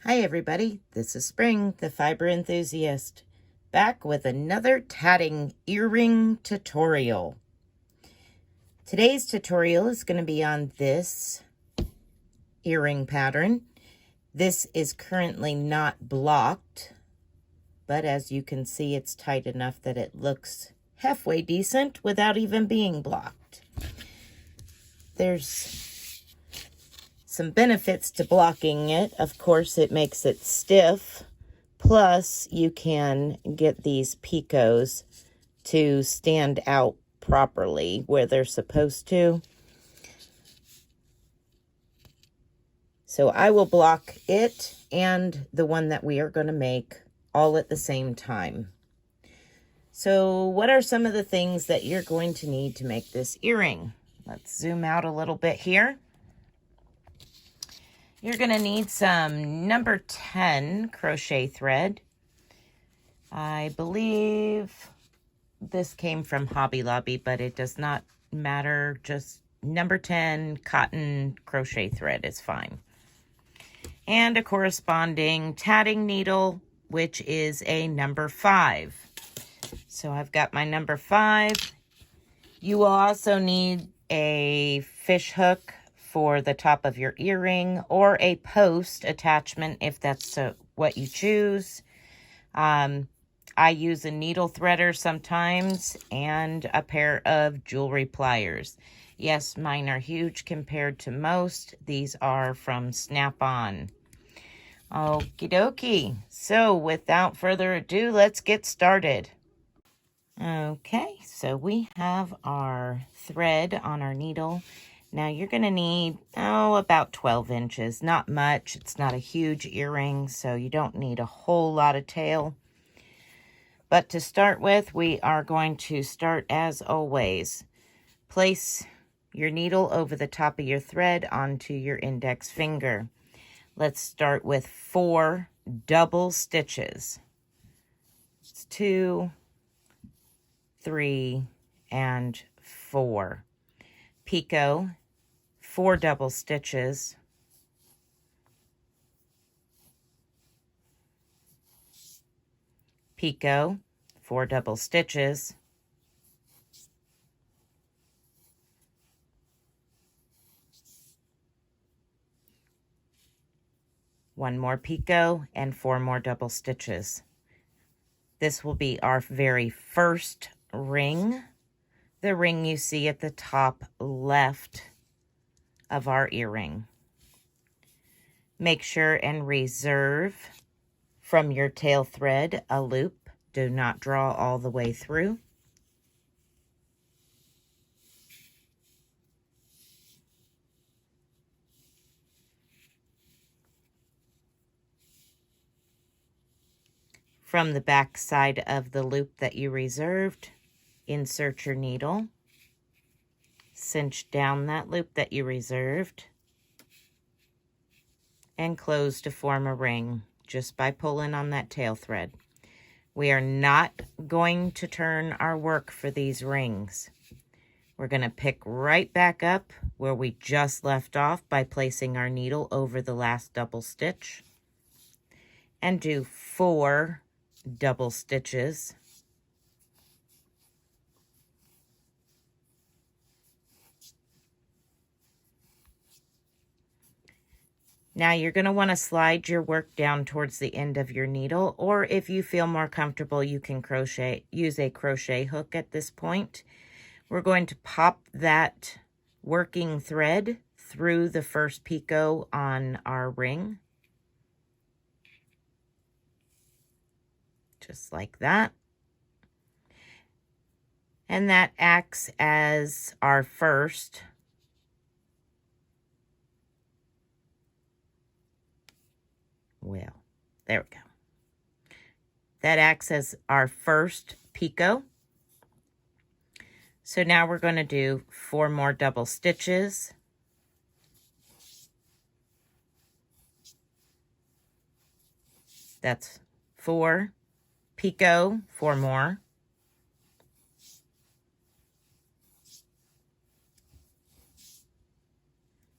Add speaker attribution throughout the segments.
Speaker 1: Hi everybody, this is Spring, the fiber enthusiast, back with another tatting earring tutorial. Today's tutorial is going to be on this earring pattern. This is currently not blocked, but as you can see, it's tight enough that it looks halfway decent without even being blocked. There's some benefits to blocking it. Of course, it makes it stiff. Plus, you can get these picots to stand out properly where they're supposed to. So I will block it and the one that we are going to make all at the same time. So what are some of the things that you're going to need to make this earring? Let's zoom out a little bit here. You're going to need some number 10 crochet thread. I believe this came from Hobby Lobby, but it does not matter. Just number 10 cotton crochet thread is fine. And a corresponding tatting needle, which is a number 5. So I've got my number 5. You will also need a fish hook for the top of your earring, or a post attachment if that's what you choose. I use a needle threader sometimes and a pair of jewelry pliers. Yes, mine are huge compared to most. These are from Snap-on. Okie dokie. So without further ado, let's get started. Okay, so we have our thread on our needle. Now you're going to need, about 12 inches. Not much. It's not a huge earring, so you don't need a whole lot of tail. But to start with, we are going to start as always. Place your needle over the top of your thread onto your index finger. Let's start with 4 double stitches. It's 2, 3, and 4. Picot, 4 double stitches. Picot, 4 double stitches. One more picot and 4 more double stitches. This will be our very first ring, the ring you see at the top left of our earring. Make sure and reserve from your tail thread a loop. Do not draw all the way through. From the back side of the loop that you reserved, insert your needle, cinch down that loop that you reserved, and close to form a ring just by pulling on that tail thread. We are not going to turn our work for these rings. We're going to pick right back up where we just left off by placing our needle over the last double stitch and do 4 double stitches. Now you're going to want to slide your work down towards the end of your needle, or if you feel more comfortable, you can use a crochet hook at this point. We're going to pop that working thread through the first picot on our ring. Just like that. And that acts as our first there we go. That acts as our first picot. So now we're going to do 4 more double stitches. That's 4 picot, 4 more.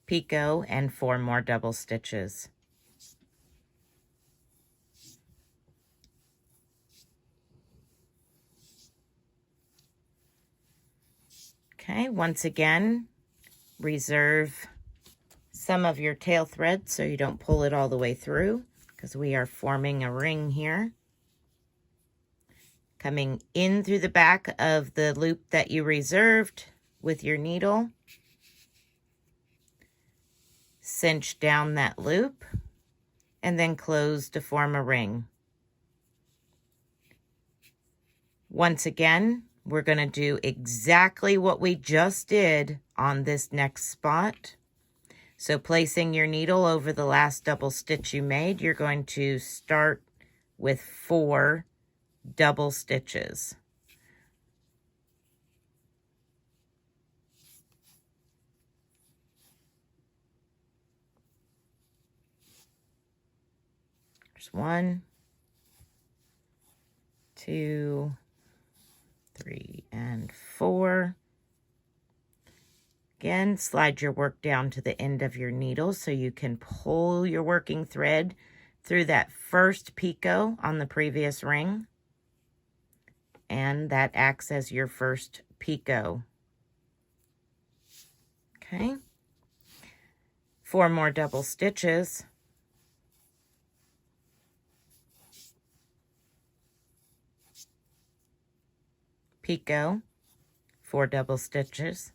Speaker 1: Picot and 4 more double stitches. Okay, once again, reserve some of your tail thread so you don't pull it all the way through, because we are forming a ring here. Coming in through the back of the loop that you reserved with your needle, cinch down that loop, and then close to form a ring. Once again, we're going to do exactly what we just did on this next spot. So placing your needle over the last double stitch you made, you're going to start with 4 double stitches. There's 1, 2, 3, and 4. Again, slide your work down to the end of your needle so you can pull your working thread through that first picot on the previous ring. And that acts as your first picot. Okay. 4 more double stitches. Picot, 4 double stitches.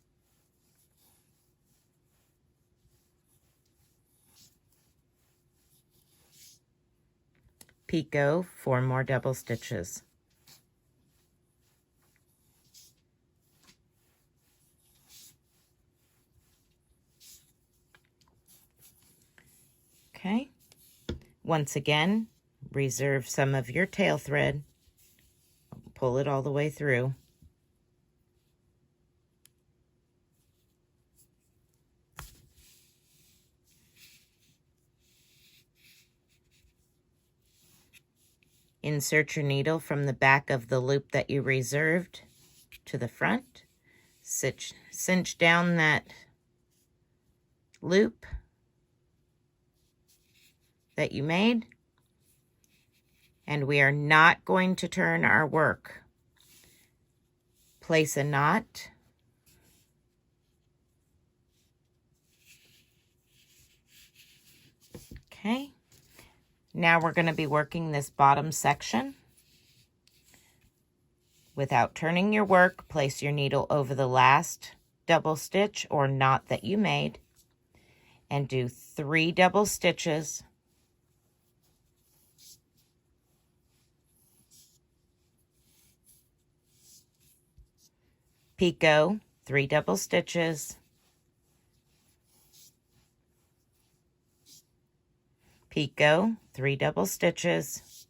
Speaker 1: Picot, 4 more double stitches. Okay. Once again, reserve some of your tail thread. Pull it all the way through. Insert your needle from the back of the loop that you reserved to the front. Cinch down that loop that you made. And we are not going to turn our work. Place a knot. Okay. Now we're going to be working this bottom section. Without turning your work, place your needle over the last double stitch or knot that you made and do 3 double stitches. Picot, 3 double stitches. Picot, 3 double stitches.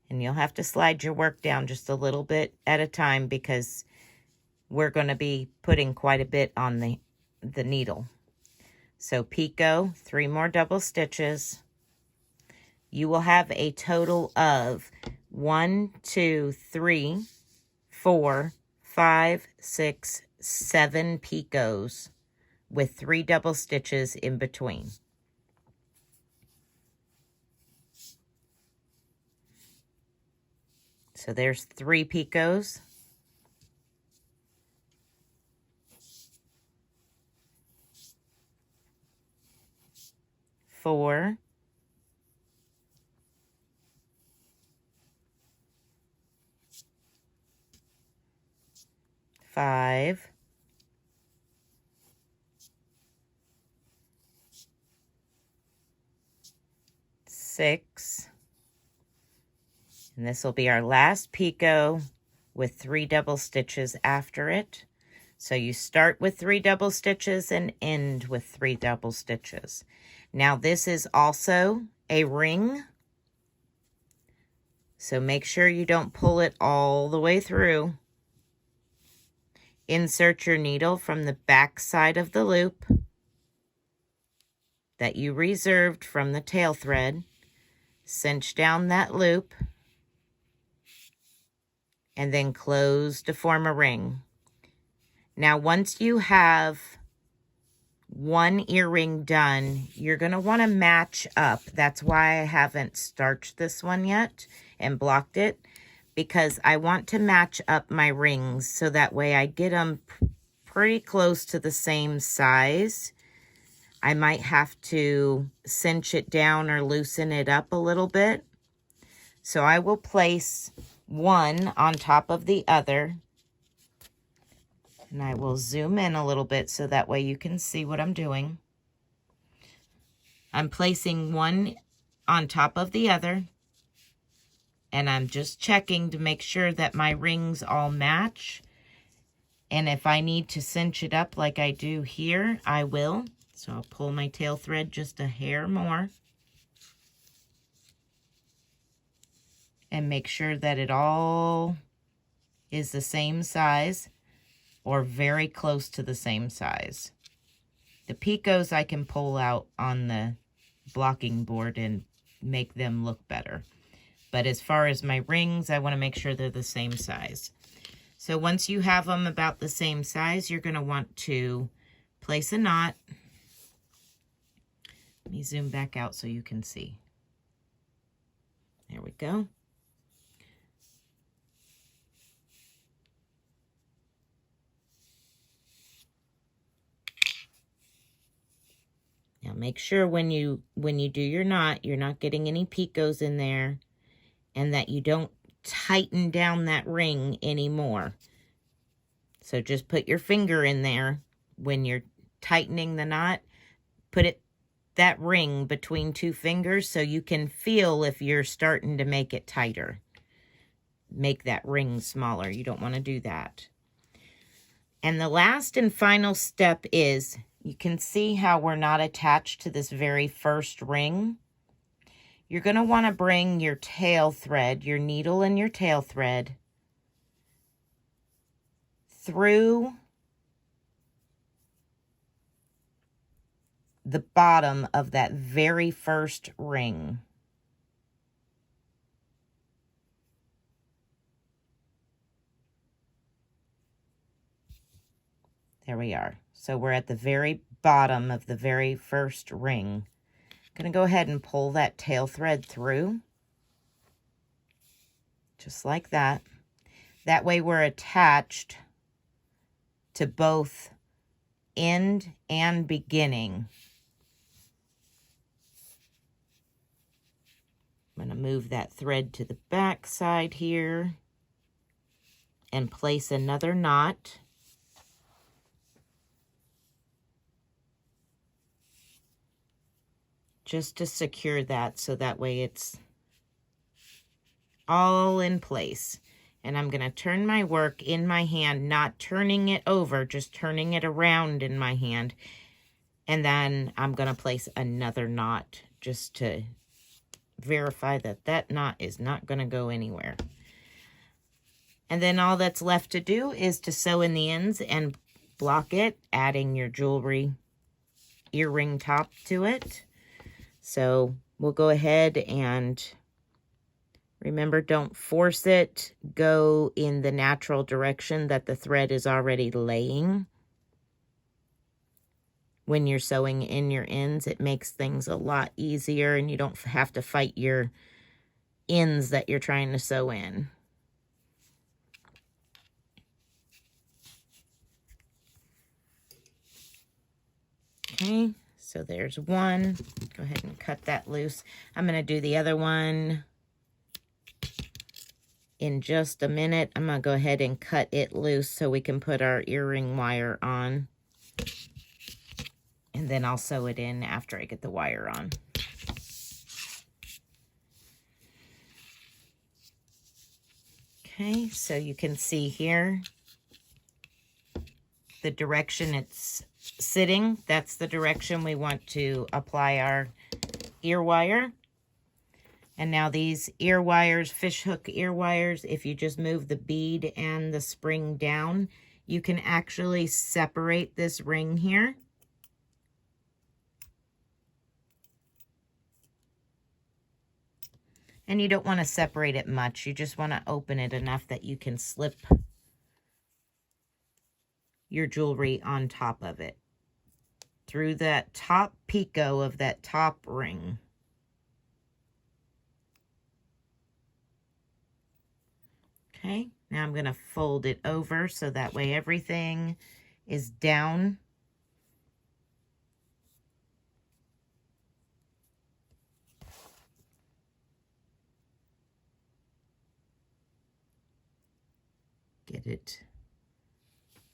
Speaker 1: And you'll have to slide your work down just a little bit at a time because we're going to be putting quite a bit on the needle. So picot, 3 more double stitches. You will have a total of 1, 2, 3, 4, 5, 6, 7 picots with 3 double stitches in between. So there's 3 picots. Four. 5. 6. And this will be our last picot with 3 double stitches after it. So you start with 3 double stitches and end with 3 double stitches. Now this is also a ring. So make sure you don't pull it all the way through. Insert your needle from the back side of the loop that you reserved from the tail thread. Cinch down that loop and then close to form a ring. Now, once you have one earring done, you're going to want to match up. That's why I haven't starched this one yet. and blocked it, because I want to match up my rings so that way I get them pretty close to the same size. I might have to cinch it down or loosen it up a little bit. So I will place one on top of the other. And I will zoom in a little bit so that way you can see what I'm doing. I'm placing one on top of the other. And I'm just checking to make sure that my rings all match. And if I need to cinch it up like I do here, I will. So I'll pull my tail thread just a hair more. And make sure that it all is the same size or very close to the same size. The picots I can pull out on the blocking board and make them look better. But as far as my rings, I want to make sure they're the same size. So once you have them about the same size, you're going to want to place a knot. Let me zoom back out so you can see. There we go. Now make sure when you do your knot, you're not getting any picots in there, and that you don't tighten down that ring anymore. So just put your finger in there when you're tightening the knot. Put that ring between two fingers so you can feel if you're starting to make it tighter. Make that ring smaller. You don't want to do that. And the last and final step is, you can see how we're not attached to this very first ring. You're going to want to bring your tail thread, your needle and your tail thread, through the bottom of that very first ring. There we are. So we're at the very bottom of the very first ring. I'm going to go ahead and pull that tail thread through. Just like that. That way we're attached to both end and beginning. I'm going to move that thread to the back side here and place another knot. Just to secure that so that way it's all in place. And I'm going to turn my work in my hand, not turning it over, just turning it around in my hand. And then I'm going to place another knot just to verify that that knot is not going to go anywhere. And then all that's left to do is to sew in the ends and block it, adding your jewelry earring top to it. So we'll go ahead and remember, don't force it. Go in the natural direction that the thread is already laying. When you're sewing in your ends, it makes things a lot easier and you don't have to fight your ends that you're trying to sew in. Okay, so there's one. Go ahead and cut that loose. I'm going to do the other one in just a minute. I'm going to go ahead and cut it loose so we can put our earring wire on. And then I'll sew it in after I get the wire on. Okay, so you can see here the direction it's sitting. That's the direction we want to apply our ear wire. And now these ear wires, fishhook ear wires, if you just move the bead and the spring down, you can actually separate this ring here. And you don't want to separate it much. You just want to open it enough that you can slip your jewelry on top of it through that top picot of that top ring. Okay, now I'm going to fold it over so that way everything is down. Get it.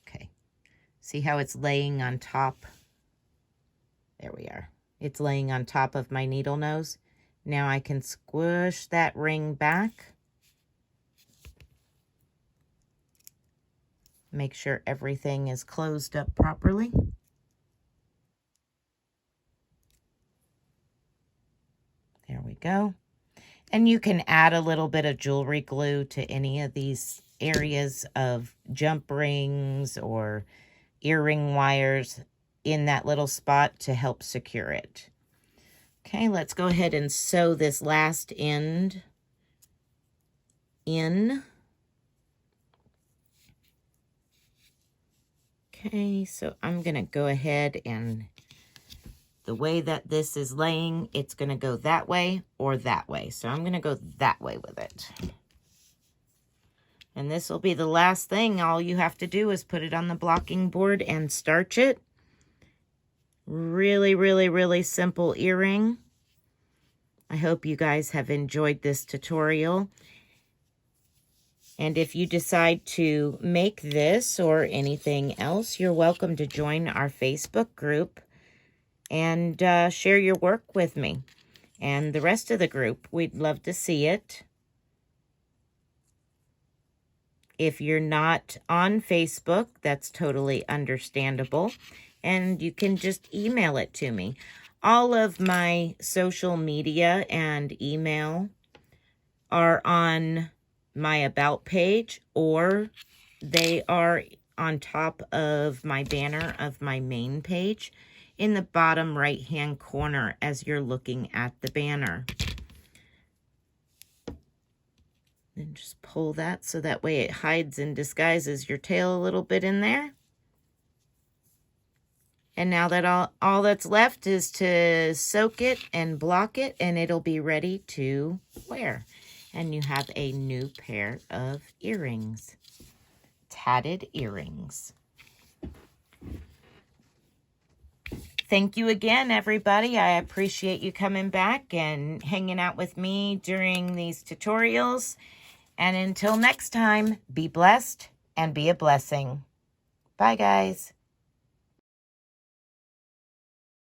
Speaker 1: Okay. See how it's laying on top? There we are. It's laying on top of my needle nose. Now I can squish that ring back. Make sure everything is closed up properly. There we go. And you can add a little bit of jewelry glue to any of these areas of jump rings or earring wires in that little spot to help secure it. Okay, let's go ahead and sew this last end in. Okay, so I'm going to go ahead and the way that this is laying, it's going to go that way or that way. So I'm going to go that way with it. And this will be the last thing. All you have to do is put it on the blocking board and starch it. Really, really, really simple earring. I hope you guys have enjoyed this tutorial. And if you decide to make this or anything else, you're welcome to join our Facebook group and share your work with me and the rest of the group. We'd love to see it. If you're not on Facebook, that's totally understandable, and you can just email it to me. All of my social media and email are on my About page, or they are on top of my banner of my main page in the bottom right-hand corner as you're looking at the banner. Then just pull that so that way it hides and disguises your tail a little bit in there. And now that all that's left is to soak it and block it, and it'll be ready to wear. And you have a new pair of earrings, tatted earrings. Thank you again, everybody. I appreciate you coming back and hanging out with me during these tutorials. And until next time, be blessed and be a blessing. Bye, guys.